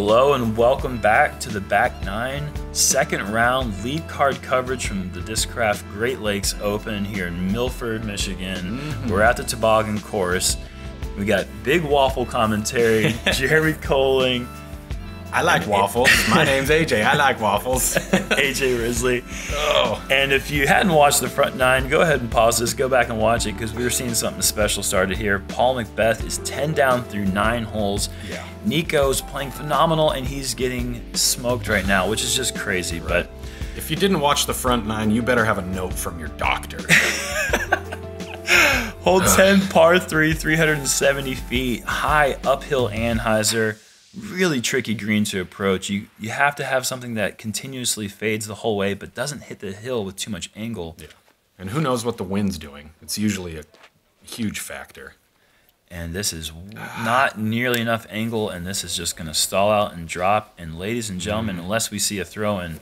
Hello and welcome back to the Back Nine, second round lead card coverage from the Discraft Great Lakes Open here in Milford, Michigan. We're at the toboggan course. We got big waffle commentary, Jerry Koling. I like waffles. My name's AJ. I like waffles. AJ Risley. Oh. And if you hadn't watched the front nine, go ahead and pause this, go back and watch it because we were seeing something special started here. Paul McBeth is 10 down through 9 holes. Yeah. Nico's playing phenomenal and he's getting smoked right now, which is just crazy. Right. But if you didn't watch the front nine, you better have a note from your doctor. Hole 10, par 3, 370 feet, high uphill anhyzer. Really tricky green to approach. You have to have something that continuously fades the whole way but doesn't hit the hill with too much angle. Yeah. And who knows what the wind's doing. It's usually a huge factor. And this is not nearly enough angle, and this is just going to stall out and drop. And ladies and gentlemen, unless we see a throw-in,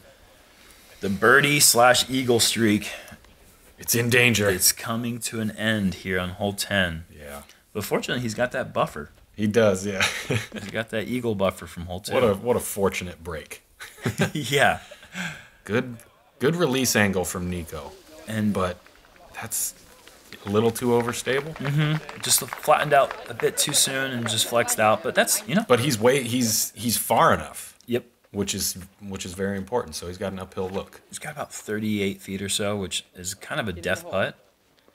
the birdie/eagle streak, it's in danger. It's coming to an end here on hole 10. Yeah. But fortunately, he's got that buffer. He does, yeah. He's got that eagle buffer from hole 2. What a fortunate break. Yeah. Good release angle from Nikko. But that's a little too overstable. Just flattened out a bit too soon and just flexed out. But that's, But he's far enough. Yep. Which is very important. So he's got an uphill look. He's got about 38 feet or so, which is kind of a death putt.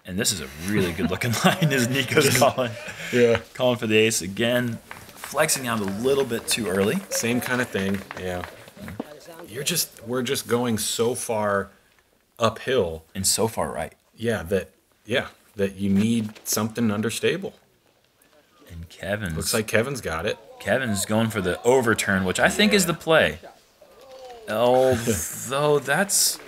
And this is a really good looking line as Nico's calling. Yeah. Calling for the ace again. Flexing out a little bit too early. Same kind of thing. Yeah. We're just going so far uphill. And so far right. Yeah, that you need something understable. And Kevin's looks like Kevin's got it. Kevin's going for the overturn, which I think is the play. Although that's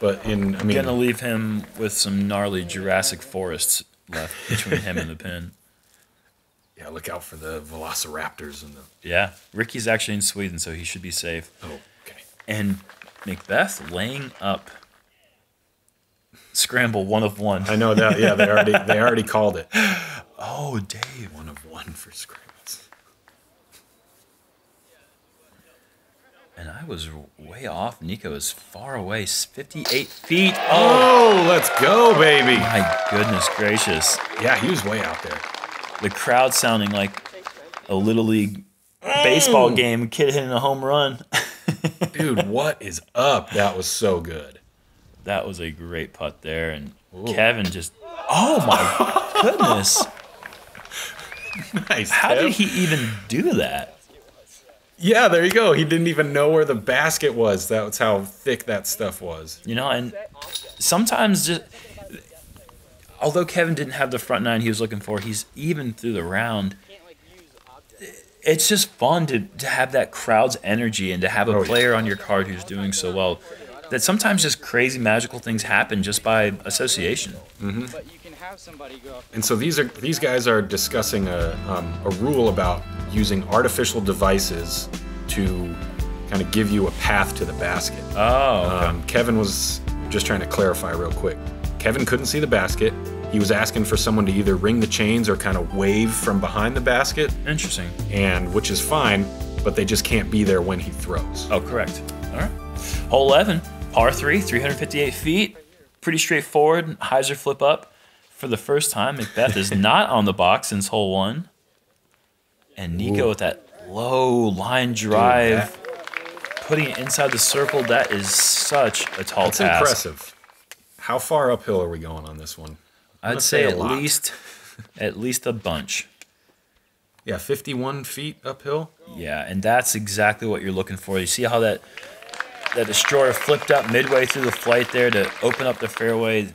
gonna leave him with some gnarly Jurassic forests left between him and the pin. Yeah, look out for the velociraptors and the. Yeah, Ricky's actually in Sweden, so he should be safe. Oh, okay. And McBeth laying up scramble 1 of 1. I know that. Yeah, they already called it. Oh, Dave, 1 of 1 for scrambles. And I was way off. Nikko is far away, 58 feet. Oh, let's go, baby. My goodness gracious. Yeah, he was way out there. The crowd sounding like a Little League baseball game, kid hitting a home run. Dude, what is up? That was so good. That was a great putt there. And Kevin just, oh my goodness. Nice. How did he even do that? Yeah, there you go. He didn't even know where the basket was. That's how thick that stuff was. And sometimes just, although Kevin didn't have the front nine he was looking for, he's even through the round. It's just fun to have that crowd's energy and to have a player on your card who's doing so well. That sometimes just crazy magical things happen just by association. And so these guys are discussing a rule about using artificial devices to kind of give you a path to the basket. Oh, okay. Kevin was just trying to clarify real quick. Kevin couldn't see the basket. He was asking for someone to either ring the chains or kind of wave from behind the basket. Interesting. And which is fine, but they just can't be there when he throws. Oh, correct. All right. Hole 11, par 3, 358 feet. Pretty straightforward. Hyzer flip up. For the first time, McBeth is not on the box since hole 1. And Nikko with that low line drive, putting it inside the circle, that is such a tall task. That's impressive. How far uphill are we going on this one? I'd say at least a bunch. Yeah, 51 feet uphill. Yeah, and that's exactly what you're looking for. You see how that destroyer flipped up midway through the flight there to open up the fairway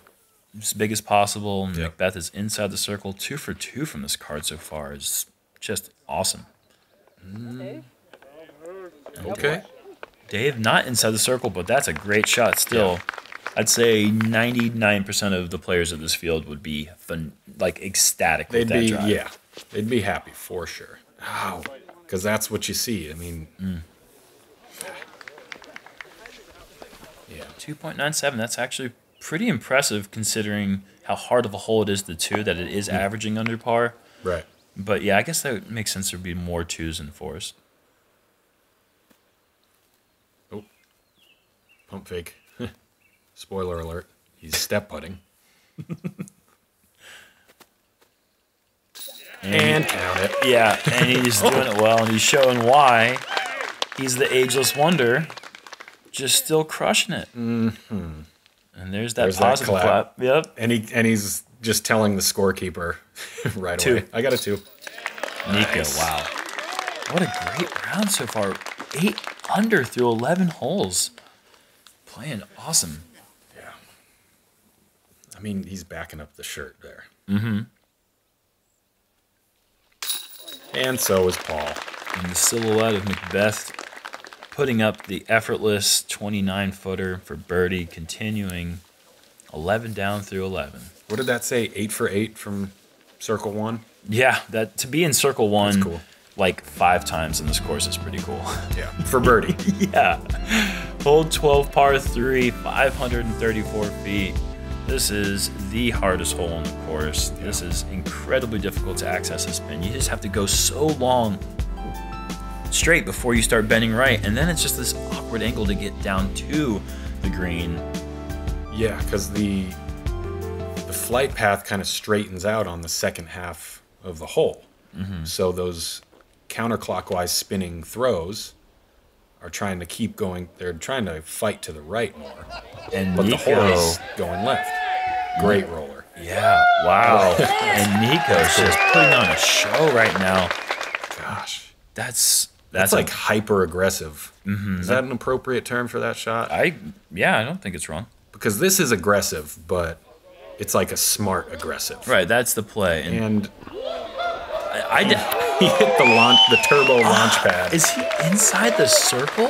as big as possible. And McBeth is inside the circle. 2 for 2 from this card so far. Is just awesome. Okay. Dave not inside the circle, but that's a great shot still. Yeah. I'd say 99% of the players of this field would be ecstatic with that drive. Yeah, they'd be happy for sure. Wow, because that's what you see. I mean, yeah. 2.97, that's actually pretty impressive considering how hard of a hole it is, the 2, that it is averaging under par. Right. But yeah, I guess that makes sense there'd be more 2s than 4s. pump fake. Spoiler alert. He's step putting. And count it. Yeah, and he's doing it well, and he's showing why he's the ageless wonder, just still crushing it. Mm-hmm. And there's that positive clap. Yep. And he's just telling the scorekeeper right away. I got a 2. Nikko, Nice. wow. What a great round so far. 8 under through 11 holes. Playing awesome. Yeah. I mean, he's backing up the shirt there. Mm-hmm. And so is Paul. And the silhouette of McBeth putting up the effortless 29-footer for birdie, continuing 11 down through 11. What did that say? 8 for 8 from circle 1? Yeah, that to be in circle 1 That's cool. like 5 times in this course is pretty cool. Yeah, for birdie. Yeah. Hole 12, par 3, 534 feet. This is the hardest hole on the course. Yeah. This is incredibly difficult to access this pin. You just have to go so long straight before you start bending right, and then it's just this awkward angle to get down to the green. Yeah, because the flight path kind of straightens out on the second half of the hole. Mm-hmm. So those counterclockwise spinning throws are trying to keep going. They're trying to fight to the right more. But Nikko, the hole is going left. Great roller. Yeah, wow. And Nikko's just putting on a show right now. Gosh. That's like hyper aggressive. Mm-hmm. Is that an appropriate term for that shot? Yeah, I don't think it's wrong. Because this is aggressive, but it's like a smart aggressive. Right, that's the play. And he hit the turbo launch pad. Is he inside the circle?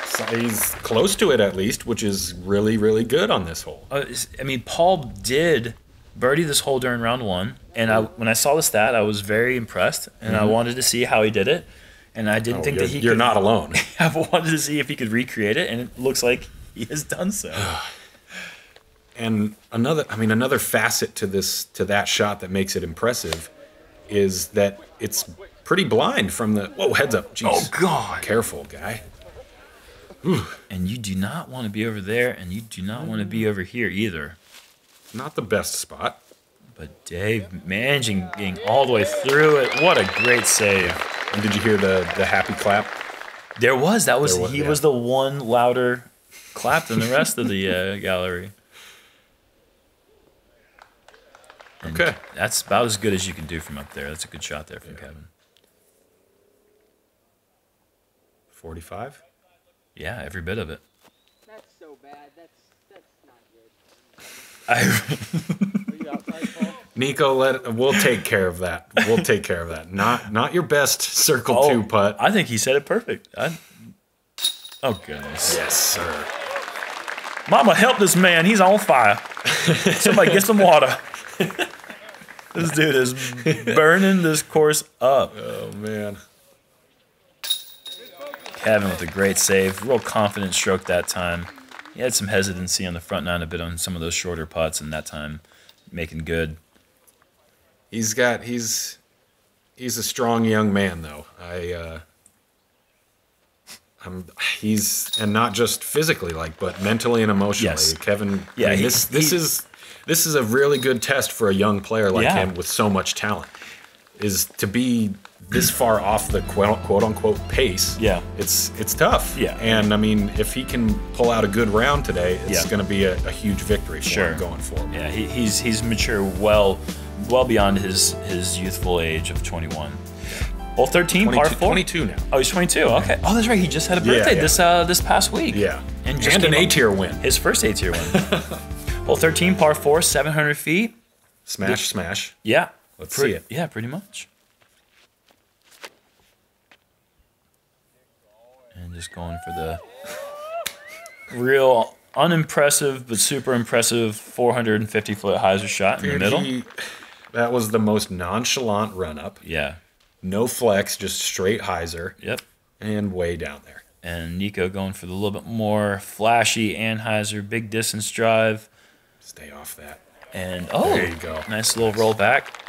So he's close to it at least, which is really, really good on this hole. I mean, Paul did birdie this hole during round 1, and when I saw the stat, I was very impressed, and I wanted to see how he did it, and I didn't think that he could. You're not alone. I wanted to see if he could recreate it, and it looks like he has done so. And another facet to that shot that makes it impressive is that it's pretty blind from the. Whoa, heads up! Jeez. Oh God! Careful, guy. And you do not want to be over there, and you do not want to be over here either. Not the best spot. But Dave managing getting all the way through it. What a great save. And did you hear the happy clap? There was. He was the one louder clap than the rest of the gallery. And okay. That's about as good as you can do from up there. That's a good shot there from Kevin. 45? Yeah, every bit of it. That's so bad. That's not good. Are you outside, Paul? Nikko, we'll take care of that. We'll take care of that. Not your best circle 2 putt. I think he said it perfect. Oh goodness. Yes, sir. Mama, help this man. He's on fire. Somebody get some water. This dude is burning this course up. Oh man. Kevin with a great save. Real confident stroke that time. He had some hesitancy on the front 9 a bit on some of those shorter putts, and that time making good. He's a strong young man though. And not just physically, but mentally and emotionally. Yes. Kevin. Yeah. I mean, this is a really good test for a young player like him with so much talent. Is to be this far off the quote unquote pace. Yeah. It's tough. Yeah. And I mean, if he can pull out a good round today, it's going to be a huge victory for him going forward. Yeah. He's mature well beyond his youthful age of 21. Hole 13, par 4. 22 now. Oh, he's 22. Okay. Oh, that's right. He just had a birthday this past week. Yeah. And an A-tier win. His first A-tier win. Hole 13, par 4, 700 feet. Smash. Yeah. Let's see it. Yeah, pretty much. And just going for the real unimpressive but super impressive 450-foot hyzer shot in the middle. That was the most nonchalant run-up. Yeah. No flex, just straight hyzer. Yep. And way down there. And Nikko going for the little bit more flashy Anheuser big distance drive. Stay off that. And there you go. Nice little roll back.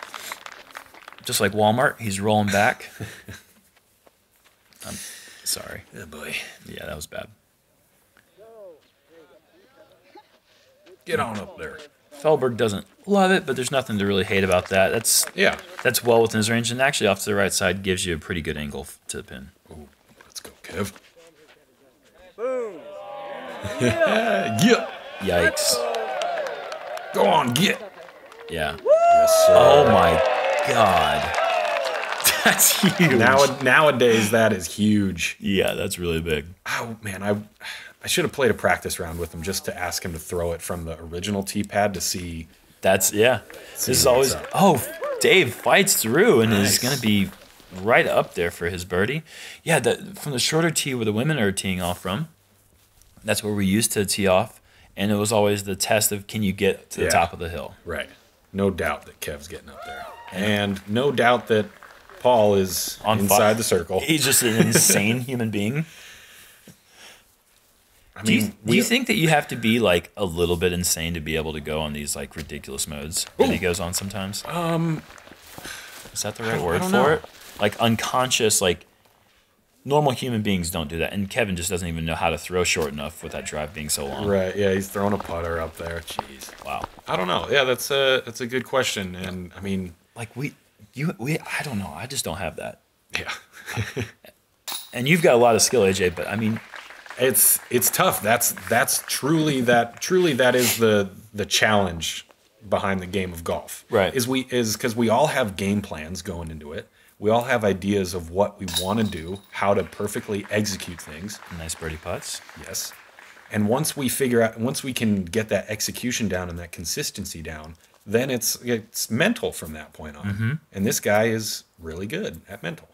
Just like Walmart, he's rolling back. I'm sorry. Oh boy. Yeah, that was bad. Get on up there. Feldberg doesn't love it, but there's nothing to really hate about that. That's well within his range, and actually off to the right side gives you a pretty good angle to the pin. Ooh, let's go, Kev. Boom. Yeah. Yikes. Go on, get. Yeah. Yes, sir. Oh my God. That's huge. Nowadays, that is huge. Yeah, that's really big. Oh, man, I should have played a practice round with him just to ask him to throw it from the original tee pad to see. This is always. Oh, Dave fights through and is going to be right up there for his birdie. Yeah, from the shorter tee where the women are teeing off from, that's where we used to tee off. And it was always the test of can you get to the top of the hill. Right. No doubt that Kev's getting up there. And no doubt that Paul is inside the circle. He's just an insane human being. I mean, do you think that you have to be like a little bit insane to be able to go on these like ridiculous modes that he goes on sometimes? Is that the right word for it? Like unconscious, like normal human beings don't do that. And Kevin just doesn't even know how to throw short enough with that drive being so long. Right, yeah, he's throwing a putter up there. Jeez. Wow. I don't know. Yeah, that's a good question. And I mean, like I don't know. I just don't have that. Yeah. And you've got a lot of skill, AJ, but I mean, it's tough. That's truly that is the challenge behind the game of golf. Right. Is because we all have game plans going into it. We all have ideas of what we want to do, how to perfectly execute things. Nice birdie putts. Yes. And once we can get that execution down and that consistency down, then it's mental from that point on. Mm-hmm. And this guy is really good at mental.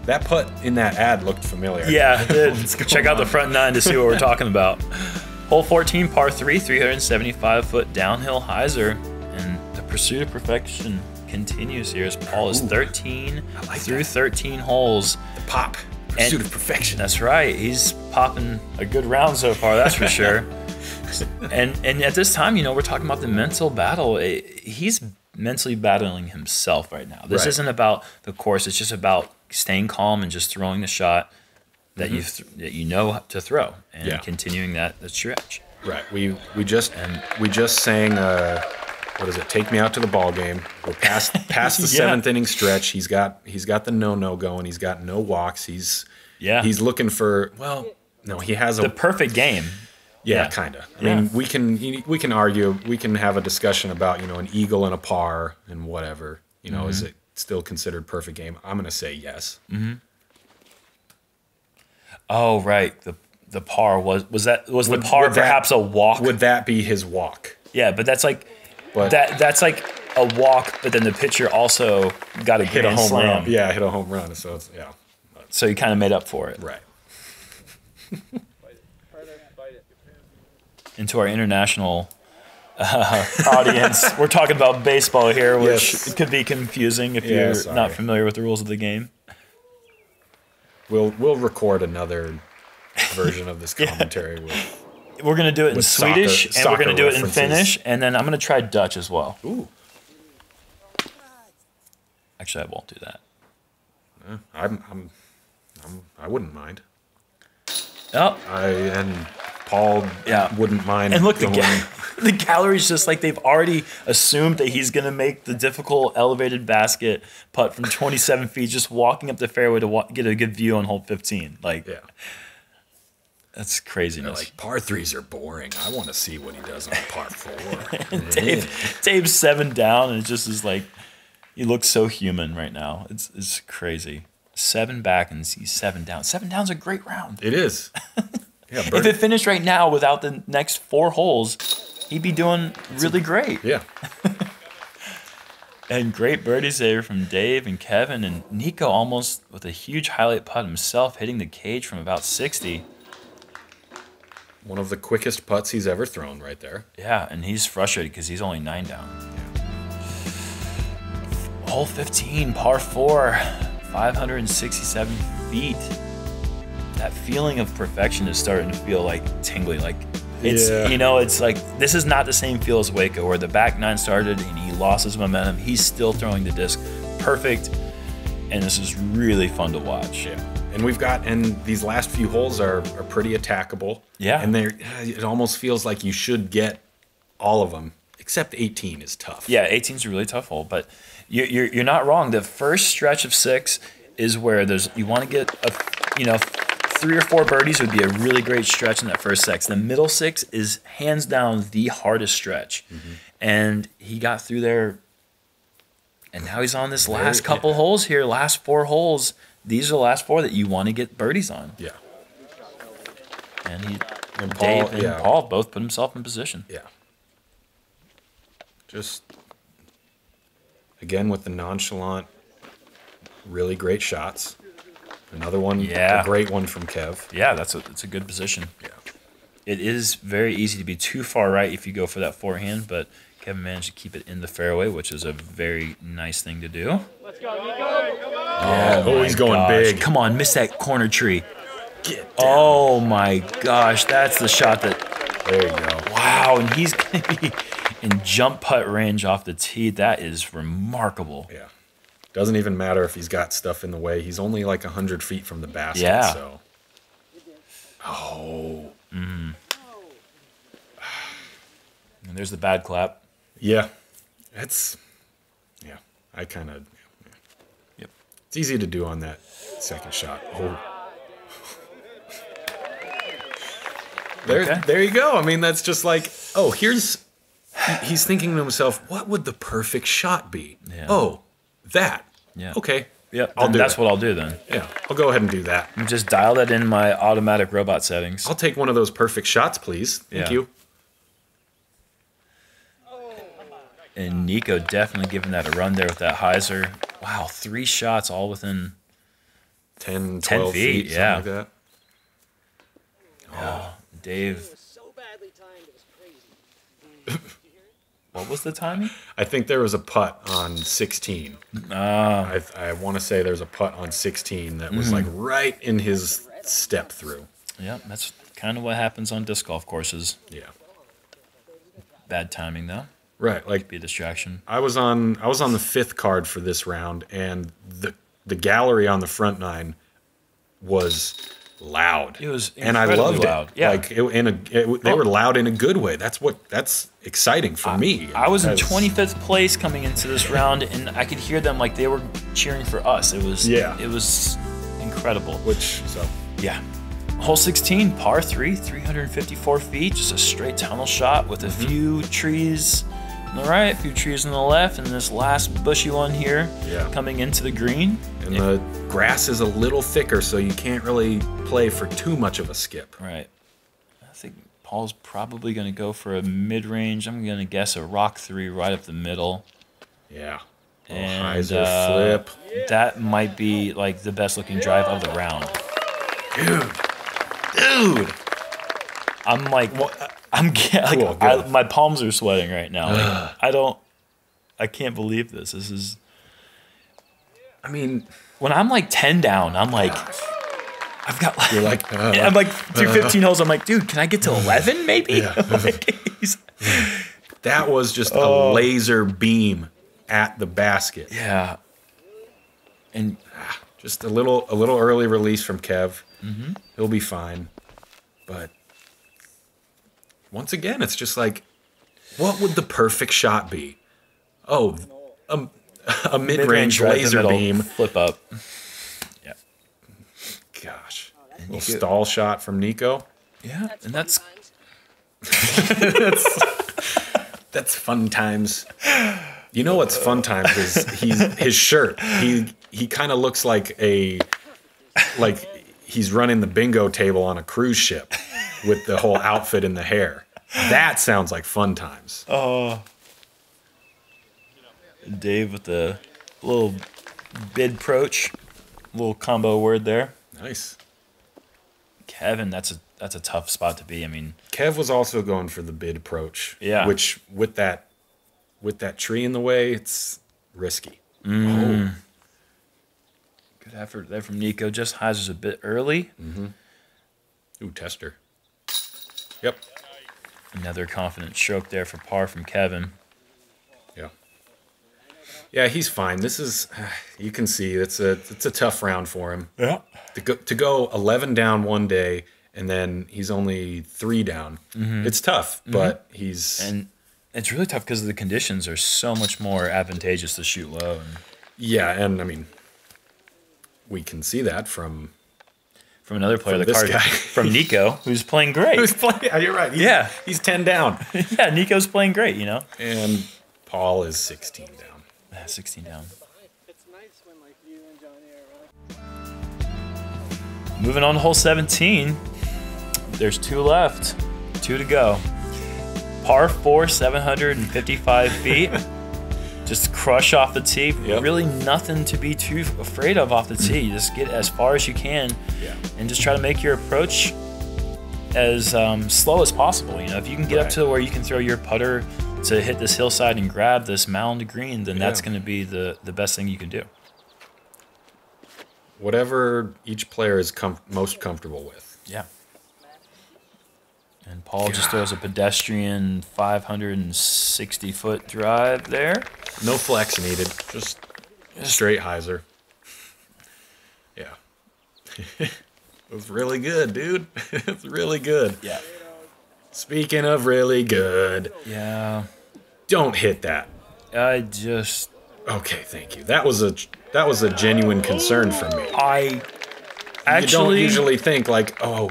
That putt in that ad looked familiar. Yeah, it did. Check out the front nine to see what we're talking about. Hole 14, par 3, 375-foot downhill hyzer. And the pursuit of perfection continues here as Paul is 13 through 13 holes. The pop. Pursuit of perfection. That's right. He's popping a good round so far, that's for sure. And at this time, we're talking about the mental battle. He's mentally battling himself right now. This isn't about the course. It's just about staying calm and just throwing the shot that you know to throw and continuing that stretch. Right. We just sang what is it? Take Me Out to the Ball Game. We're past the seventh inning stretch. He's got the no going. He's got no walks. He's looking for he has the perfect game. Yeah, kind of. I mean, we can argue, we can have a discussion about an eagle and a par and whatever. Is it still considered perfect game? I'm going to say yes. Mm-hmm. Oh, right. The par was the par perhaps a walk? Would that be his walk? Yeah, but that's like that's like a walk, but then the pitcher also got to hit a home run. Yeah, hit a home run. So it's So he kind of made up for it. Right. Into our international audience, we're talking about baseball here, which could be confusing if you're not familiar with the rules of the game. We'll record another version of this commentary. We're going to do it in Swedish, and we're going to do it in Finnish, and then I'm going to try Dutch as well. Ooh. Actually, I won't do that. I wouldn't mind. Oh. And Paul wouldn't mind. And look, the gallery's just like they've already assumed that he's going to make the difficult elevated basket putt from 27 feet, just walking up the fairway to get a good view on hole 15. That's craziness. Like, par threes are boring. I want to see what he does on par 4. Dave's 7 down, and it just is like, he looks so human right now. It's crazy. 7 back, and he's 7 down. 7 down's a great round. It is. Yeah, if it finished right now without the next 4 holes, he'd be doing really great. Yeah. And great birdie saver from Dave and Kevin, and Nikko almost with a huge highlight putt himself, hitting the cage from about 60. One of the quickest putts he's ever thrown right there. Yeah, and he's frustrated because he's only 9 down. Yeah. Hole 15, par 4, 567 feet. that feeling of perfection is starting to feel like tingly. Like it's Yeah. you know, it's like this is not the same feel as Waco, where the back nine started and he lost his momentum. He's still throwing the disc perfect, and this is really fun to watch. Yeah. And these last few holes are pretty attackable. Yeah. And it almost feels like you should get all of them, except 18 is tough. Yeah, 18 is a really tough hole, but you're not wrong. The first stretch of 6 is where you want to get 3 or 4 birdies would be a really great stretch in that first 6. The middle 6 is hands down the hardest stretch, and he got through there, and now he's on this last couple holes here, last 4 holes. These are the last 4 that you want to get birdies on. Yeah. And And Dave and Paul both put himself in position. Yeah. Just, again, with the nonchalant, really great shots. Another one, a great one from Kev. Yeah, it's a good position. Yeah. It is very easy to be too far right if you go for that forehand, but Kevin managed to keep it in the fairway, which is a very nice thing to do. Let's go, Nikko. Oh, he's going big. Come on, miss that corner tree. Get down. Oh my gosh, that's the shot that. There you go. Wow, and he's going to be in jump putt range off the tee. That is remarkable. Yeah. Doesn't even matter if he's got stuff in the way. He's only like 100 feet from the basket. Yeah. So. Oh. And there's the bad clap. Yeah. I kind of. Yep. It's easy to do on that second shot. Oh. There you go. I mean, that's just like, he's thinking to himself, what would the perfect shot be? Yeah. Oh, that. Yeah. Okay. Yep. I'll do that's that. what I'll do then. Yeah, I'll go ahead and do that. And just dial that in my automatic robot settings. I'll take one of those perfect shots, please. Thank you. And Nikko definitely giving that a run there with that hyzer. Wow, 3 shots all within 10, 12 feet, feet, yeah. something like that. Oh, Dave. It was so badly timed, it was crazy. What was the timing? I think there was a putt on 16. I want to say there's a putt on 16 that was like right in his step through. Yeah, that's kind of what happens on disc golf courses. Yeah. Bad timing though. Right, like Be a distraction. I was on the 5th card for this round, and the gallery on the front 9 was loud. It was and I incredibly loved loud. it. Yeah. Like they were loud in a good way. That's exciting for me. I was in 25th place coming into this round, and I could hear them like they were cheering for us. It was incredible. Yeah. Hole 16, par 3, 354 feet, just a straight tunnel shot with a few trees on the right, a few trees on the left, and this last bushy one here coming into the green. And the grass is a little thicker, so you can't really play for too much of a skip. Right. I think Paul's probably going to go for a mid-range. I'm going to guess a rock 3 right up the middle. Yeah. And hyzer flip. that might be like the best looking drive of the round. Dude. I'm like, Cool, my palms are sweating right now. Like, I can't believe this. This is, I mean, when I'm like 10 down, I'm like, I've got like, you're like, I'm like through 15 holes. I'm like, dude, can I get to 11 maybe? Yeah. That was just a laser beam at the basket. Yeah. And just a little early release from Kev. He'll be fine. But once again, it's just like, what would the perfect shot be? Oh, a mid-range right laser beam. Flip up. Yeah. Gosh. A little stall shot from Nikko. Yeah. And that's That's fun times. You know what's fun times is his shirt. He kind of looks like he's running the bingo table on a cruise ship with the whole outfit and the hair. That sounds like fun times. Oh. Dave with the little bid approach, little combo word there. Nice. Kevin, that's a tough spot to be. I mean, Kev was also going for the bid approach. Yeah. Which with that tree in the way, it's risky. Good effort there from Nikko. Just hyzers a bit early. Ooh, tester. Yep. Another confident stroke there for par from Kevin. Yeah. Yeah, he's fine. This is, you can see it's a tough round for him. Yeah. To go 11 down one day and then he's only 3 down. It's tough, but he's... And it's really tough because the conditions are so much more advantageous to shoot low. Yeah, and I mean, we can see that from another player, the this card guy. from Nikko, who's playing great. You're right. He's 10 down. Yeah, Nico's playing great, you know. And Paul is 16 down. 16 down. It's nice when like you and Johnny are really... Moving on to hole 17. There's 2 left. 2 to go. Par 4, 755 feet. Just crush off the tee. Yep. Really nothing to be too afraid of off the tee. Just get as far as you can, and just try to make your approach as slow as possible. You know, if you can get up to where you can throw your putter to hit this hillside and grab this mound green, then that's going to be the best thing you can do. Whatever each player is most comfortable with. Yeah. And Paul just throws a pedestrian 560-foot drive there. No flex needed. Just straight hyzer. Yeah. It was really good, dude. It's really good. Yeah. Speaking of really good. Yeah. Don't hit that. I just... Okay, thank you. That was a genuine concern for me. I actually... You don't usually think like, oh,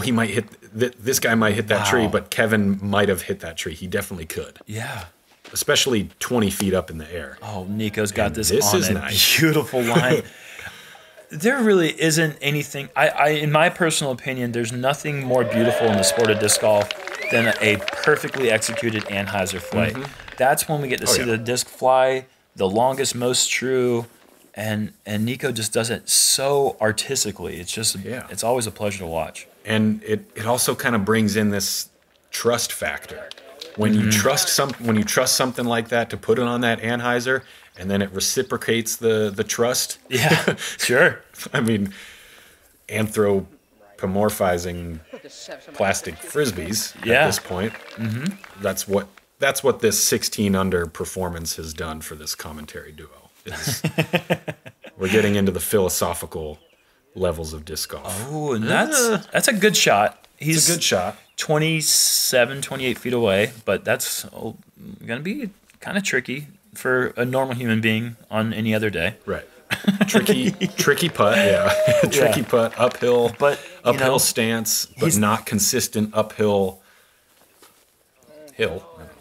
he might hit... This guy might hit that tree, but Kevin might have hit that tree. He definitely could. Yeah. Especially 20 feet up in the air. Oh, Nico's got this this on is a nice. beautiful line. There really isn't anything... in my personal opinion, there's nothing more beautiful in the sport of disc golf than a perfectly executed anhyzer flight. That's when we get to see the disc fly the longest, most true, and Nikko just does it so artistically. It's just... It's always a pleasure to watch. And it also kind of brings in this trust factor. When you trust something like that to put it on that anhyzer, and then it reciprocates the trust. Yeah, sure. I mean, anthropomorphizing plastic frisbees at this point. That's what this 16 under performance has done for this commentary duo. We're getting into the philosophical levels of disc golf. Oh, and that's a good shot. It's a good shot. 27, 28 feet away, but that's going to be kind of tricky for a normal human being on any other day. Right. Tricky putt, tricky putt, uphill, stance, but not consistent uphill.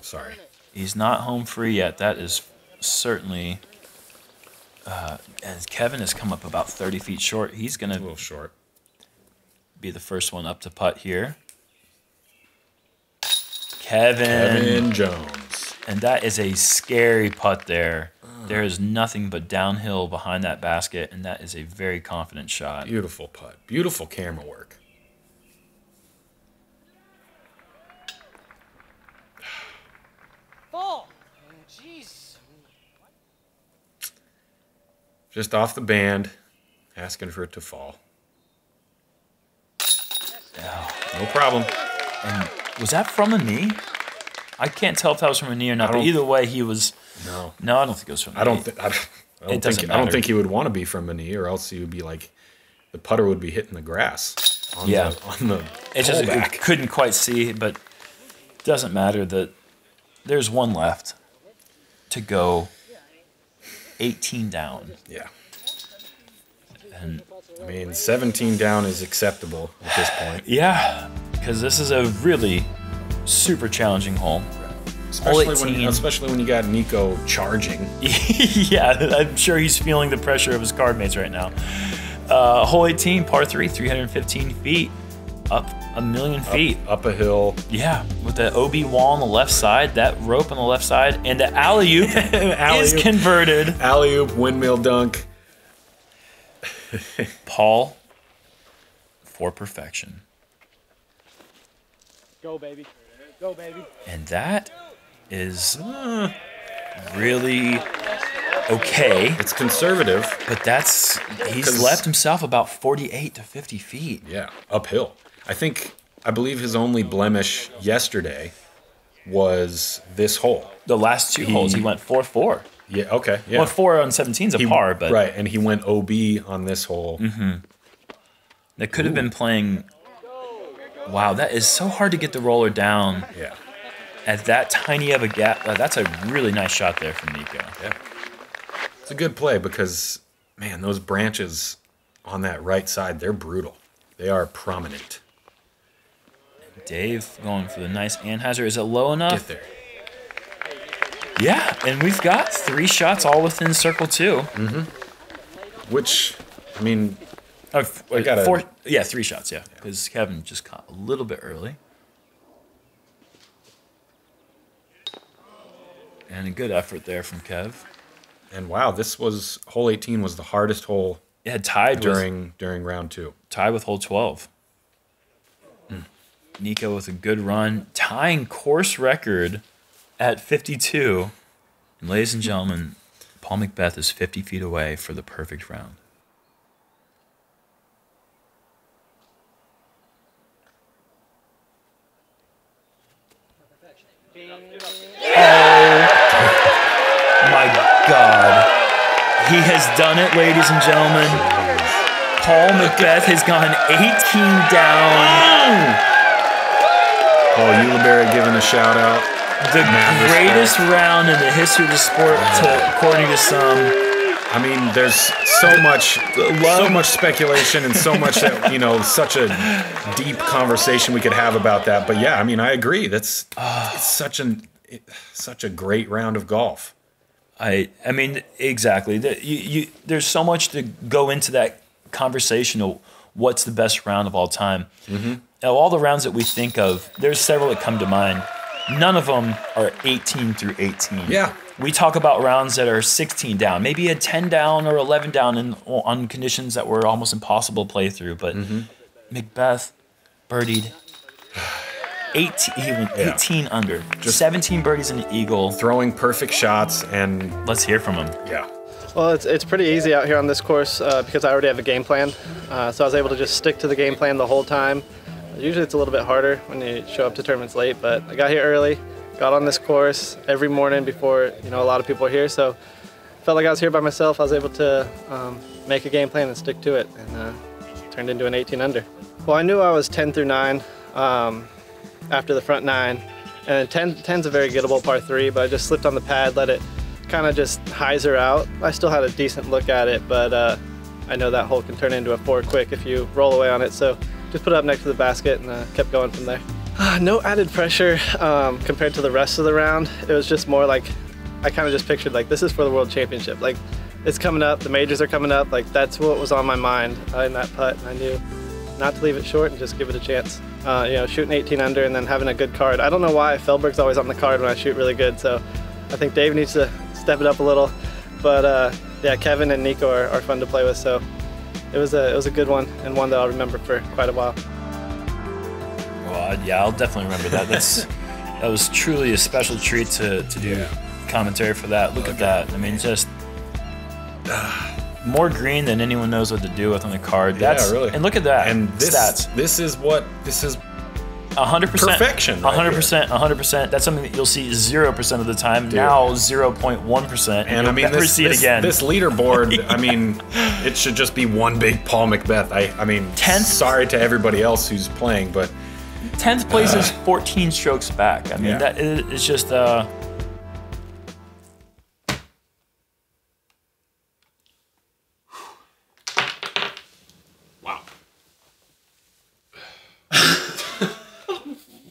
Sorry. He's not home free yet. That is certainly... as Kevin has come up about 30 feet short, he's going to... A little short. Be the first one up to putt here. Kevin Jones. And that is a scary putt there. There is nothing but downhill behind that basket, and that is a very confident shot. Beautiful putt. Beautiful camera work. Fall! Jeez. Just off the band, asking for it to fall. No problem. And was that from a knee? I can't tell if that was from a knee or not, but either way, he was... No, I don't think it was from a knee. I don't think he would want to be from a knee, or else he would be like, the putter would be hitting the grass on the it couldn't quite see, but it doesn't matter that there's one left to go 18 down. Yeah. And I mean, 17 down is acceptable at this point. Yeah, because this is a really super challenging hole. Especially when you got Nikko charging. Yeah, I'm sure he's feeling the pressure of his card mates right now. Hole 18, par 3, 315 feet, up a million feet. Up a hill. Yeah, with the OB wall on the left side, that rope on the left side, and the alley-oop is converted. Alley-oop, windmill dunk. Paul, for perfection. Go, baby. Go, baby. And that is really okay. It's conservative. But he's left himself about 48 to 50 feet. Yeah, uphill. I believe his only blemish yesterday was this hole. The last two holes, he went 4-4. Yeah, okay. Yeah. Well, 4 on 17 is a par, but... Right, and he went OB on this hole. That could have been playing... Wow, that is so hard to get the roller down. Yeah. At that tiny of a gap. That's a really nice shot there from Nikko. Yeah. It's a good play because, man, those branches on that right side, they're brutal. They are prominent. Dave going for the nice Anheuser. Is it low enough? Get there. Yeah, and we've got 3 shots all within circle 2. Which, I mean... I got 4. Yeah, 3 shots, yeah. Because Kevin just caught a little bit early. And a good effort there from Kev. And wow, hole 18 was the hardest hole tied during round 2. Tied with hole 12. Nikko with a good run, tying course record at 52. And ladies and gentlemen, Paul McBeth is 50 feet away for the perfect round. Oh my God. He has done it, ladies and gentlemen. Paul McBeth has gone 18 down. Paul Ulibarri giving a shout out. The greatest round in the history of the sport, according to some. I mean, there's so much speculation and so much that, such a deep conversation we could have about that. But yeah, I mean, I agree. It's such a great round of golf. I mean, exactly. There's so much to go into that conversation of what's the best round of all time. Now, all the rounds that we think of, there's several that come to mind. None of them are 18 through 18. Yeah. We talk about rounds that are 16 down, maybe a 10 down or 11 down on conditions that were almost impossible to play through. But McBeth birdied 18. He went 18 under. Just 17 birdies and an eagle. Throwing perfect shots, and let's hear from him. Yeah. Well, it's pretty easy out here on this course because I already have a game plan. So I was able to just stick to the game plan the whole time. Usually it's a little bit harder when you show up to tournaments late, but I got here early, got on this course every morning before a lot of people are here. So felt like I was here by myself. I was able to make a game plan and stick to it, and turned into an 18 under. Well, I knew I was 10 through 9 after the front 9, and 10's a very gettable par 3, but I just slipped on the pad, let it kind of just hyzer out. I still had a decent look at it, but I know that hole can turn into a 4 quick if you roll away on it. So just put it up next to the basket and kept going from there. No added pressure compared to the rest of the round. It was just more like, I kind of just pictured like, this is for the World Championship. Like, it's coming up, the majors are coming up. Like, that's what was on my mind in that putt. And I knew not to leave it short and just give it a chance. Shooting 18 under and then having a good card. I don't know why Feldberg's always on the card when I shoot really good. So I think Dave needs to step it up a little. But yeah, Kevin and Nikko are fun to play with. So it was a good one, and one that I'll remember for quite a while. Well, yeah, I'll definitely remember that. That was truly a special treat to do commentary for that. Look at that. I mean, just more green than anyone knows what to do with on the card. Yeah, really. And look at that. And stats. This is 100%. Perfection. Right 100%. 100%. That's something that you'll see 0% of the time. Dude. Now 0.1%. And I mean, this leaderboard. I mean, it should just be one big Paul McBeth. I mean, 10th. Sorry to everybody else who's playing, but 10th place is 14 strokes back. I mean, that is just.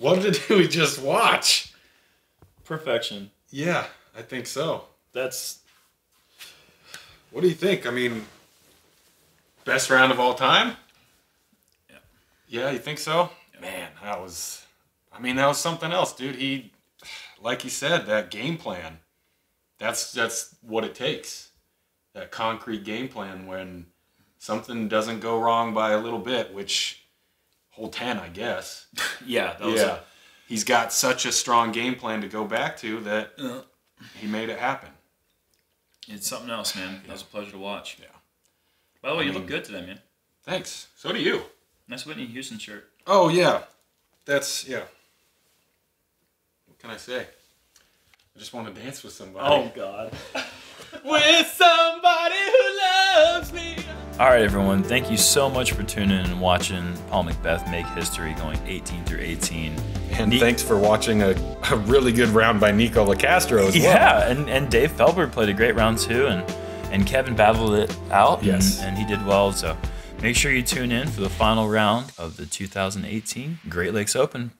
What did we just watch? Perfection. Yeah, I think so. That's. What do you think? I mean, best round of all time? Yeah. Yeah, you think so? Yeah. Man, that was something else, dude. He, like he said, that game plan. That's what it takes. That concrete game plan when something doesn't go wrong by a little bit, which. Hole 10, I guess. Yeah. He's got such a strong game plan to go back to that he made it happen. It's something else, man. That was a pleasure to watch. Yeah. By the way, you look good today, man. Thanks. So do you. Nice Whitney Houston shirt. Oh, yeah. That's, yeah. What can I say? I just want to dance with somebody. Oh, God. With somebody who loves me. All right, everyone. Thank you so much for tuning in and watching Paul McBeth make history going 18 through 18. And thanks for watching a really good round by Nikko Locastro as well. Yeah, and Dave Feldberg played a great round too, and Kevin battled it out, Yes. and he did well. So make sure you tune in for the final round of the 2018 Great Lakes Open.